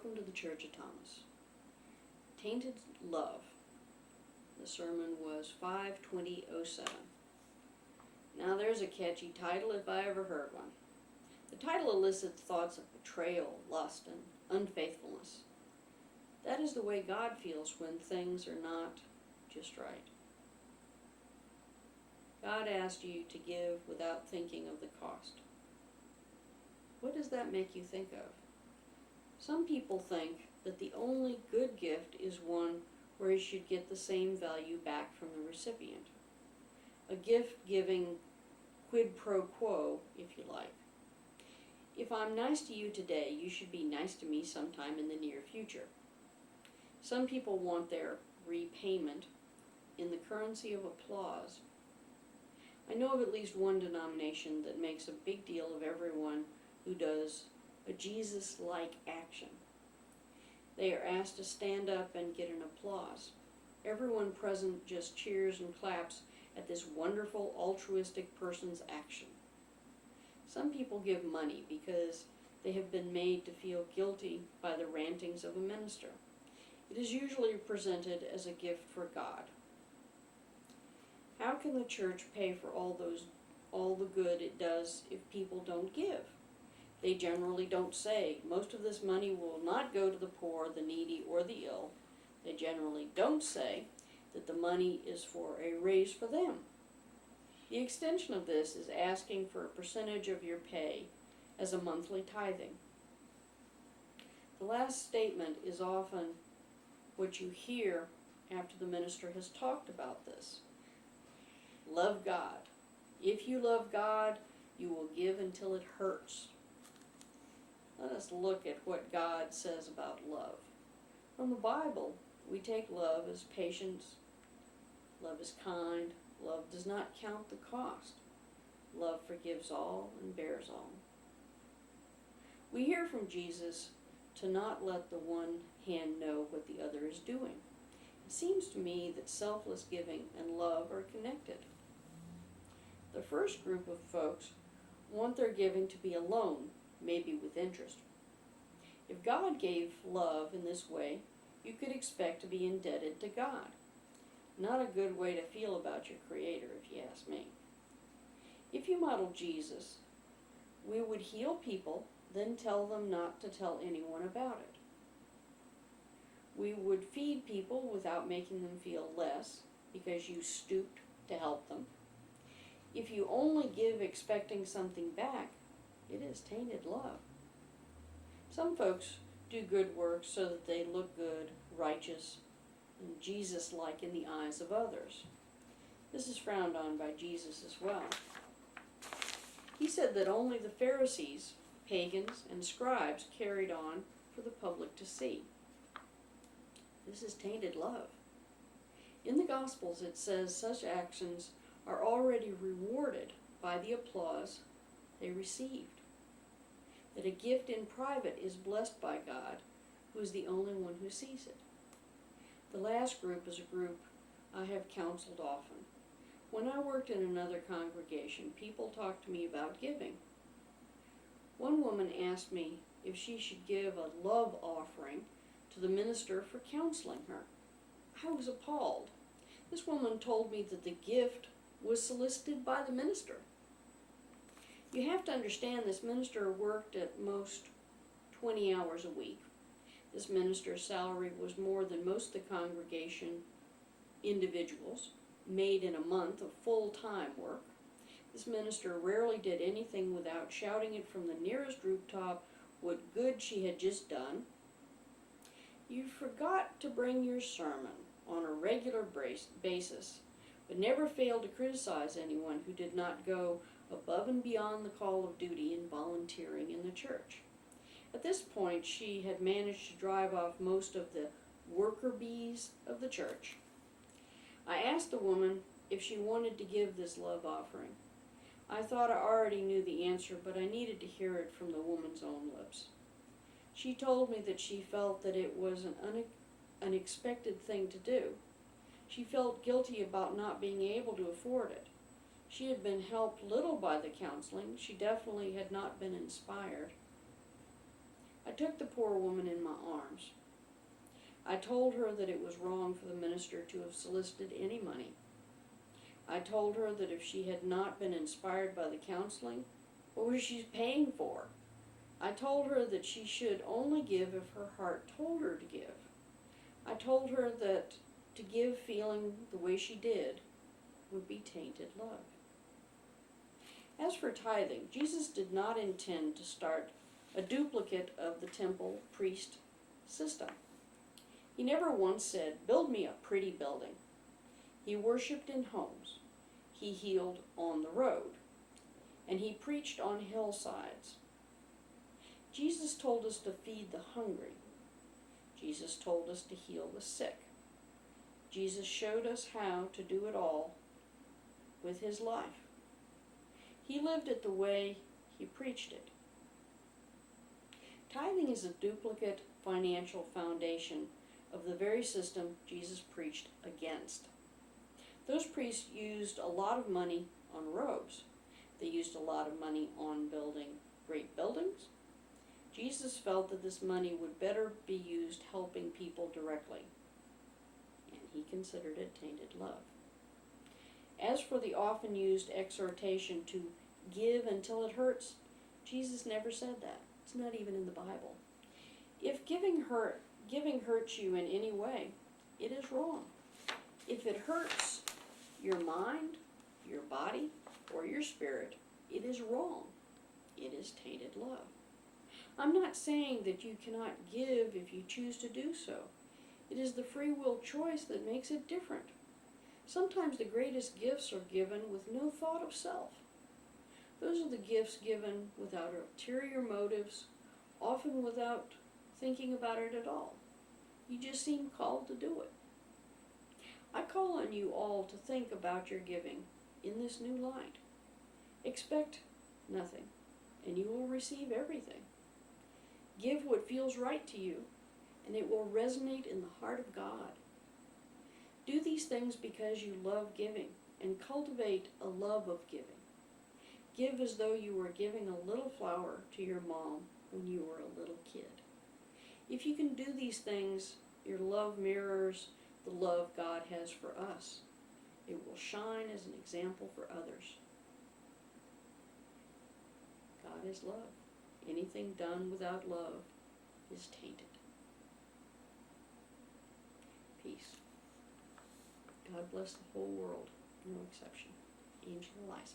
Welcome to the Church of Thomas. Tainted Love. The sermon was 5/20/07. Now there's a catchy title if I ever heard one. The title elicits thoughts of betrayal, lust, and unfaithfulness. That is the way God feels when things are not just right. God asked you to give without thinking of the cost. What does that make you think of? Some people think that the only good gift is one where you should get the same value back from the recipient. A gift giving quid pro quo, if you like. If I'm nice to you today, you should be nice to me sometime in the near future. Some people want their repayment in the currency of applause. I know of at least one denomination that makes a big deal of everyone who does a Jesus-like action. They are asked to stand up and get an applause. Everyone present just cheers and claps at this wonderful altruistic person's action. Some people give money because they have been made to feel guilty by the rantings of a minister. It is usually presented as a gift for God. How can the church pay for all the good it does if people don't give? They generally don't say, most of this money will not go to the poor, the needy, or the ill. They generally don't say that the money is for a raise for them. The extension of this is asking for a percentage of your pay as a monthly tithing. The last statement is often what you hear after the minister has talked about this. Love God. If you love God, you will give until it hurts. Let us look at what God says about love. From the Bible, we take love as patience, love is kind, love does not count the cost, love forgives all and bears all. We hear from Jesus to not let the one hand know what the other is doing. It seems to me that selfless giving and love are connected. The first group of folks want their giving to be a loan, maybe with interest. If God gave love in this way, you could expect to be indebted to God. Not a good way to feel about your Creator, if you ask me. If you model Jesus, we would heal people, then tell them not to tell anyone about it. We would feed people without making them feel less because you stooped to help them. If you only give expecting something back, it is tainted love. Some folks do good works so that they look good, righteous, and Jesus-like in the eyes of others. This is frowned on by Jesus as well. He said that only the Pharisees, pagans, and scribes carried on for the public to see. This is tainted love. In the Gospels it says such actions are already rewarded by the applause they received. That a gift in private is blessed by God, who is the only one who sees it. The last group is a group I have counseled often. When I worked in another congregation, people talked to me about giving. One woman asked me if she should give a love offering to the minister for counseling her. I was appalled. This woman told me that the gift was solicited by the minister. You have to understand this minister worked at most 20 hours a week. This minister's salary was more than most of the congregation individuals made in a month of full-time work. This minister rarely did anything without shouting it from the nearest rooftop what good she had just done. You forgot to bring your sermon on a regular basis, but never failed to criticize anyone who did not go above and beyond the call of duty in volunteering in the church. At this point, she had managed to drive off most of the worker bees of the church. I asked the woman if she wanted to give this love offering. I thought I already knew the answer, but I needed to hear it from the woman's own lips. She told me that she felt that it was an unexpected thing to do. She felt guilty about not being able to afford it. She had been helped little by the counseling. She definitely had not been inspired. I took the poor woman in my arms. I told her that it was wrong for the minister to have solicited any money. I told her that if she had not been inspired by the counseling, what was she paying for? I told her that she should only give if her heart told her to give. I told her that to give feeling the way she did would be tainted love. As for tithing, Jesus did not intend to start a duplicate of the temple priest system. He never once said, "Build me a pretty building." He worshiped in homes. He healed on the road. And he preached on hillsides. Jesus told us to feed the hungry. Jesus told us to heal the sick. Jesus showed us how to do it all with his life. He lived it the way he preached it. Tithing is a duplicate financial foundation of the very system Jesus preached against. Those priests used a lot of money on robes. They used a lot of money on building great buildings. Jesus felt that this money would better be used helping people directly, and he considered it tainted love. As for the often used exhortation to give until it hurts, Jesus never said that. It's not even in the Bible. If giving hurts you in any way, it is wrong. If it hurts your mind, your body, or your spirit, it is wrong. It is tainted love. I'm not saying that you cannot give if you choose to do so. It is the free will choice that makes it different. Sometimes the greatest gifts are given with no thought of self. Those are the gifts given without ulterior motives, often without thinking about it at all. You just seem called to do it. I call on you all to think about your giving in this new light. Expect nothing, and you will receive everything. Give what feels right to you, and it will resonate in the heart of God. Do these things because you love giving, and cultivate a love of giving. Give as though you were giving a little flower to your mom when you were a little kid. If you can do these things, your love mirrors the love God has for us. It will shine as an example for others. God is love. Anything done without love is tainted. Peace. God bless the whole world, no exception. Angel Eliza.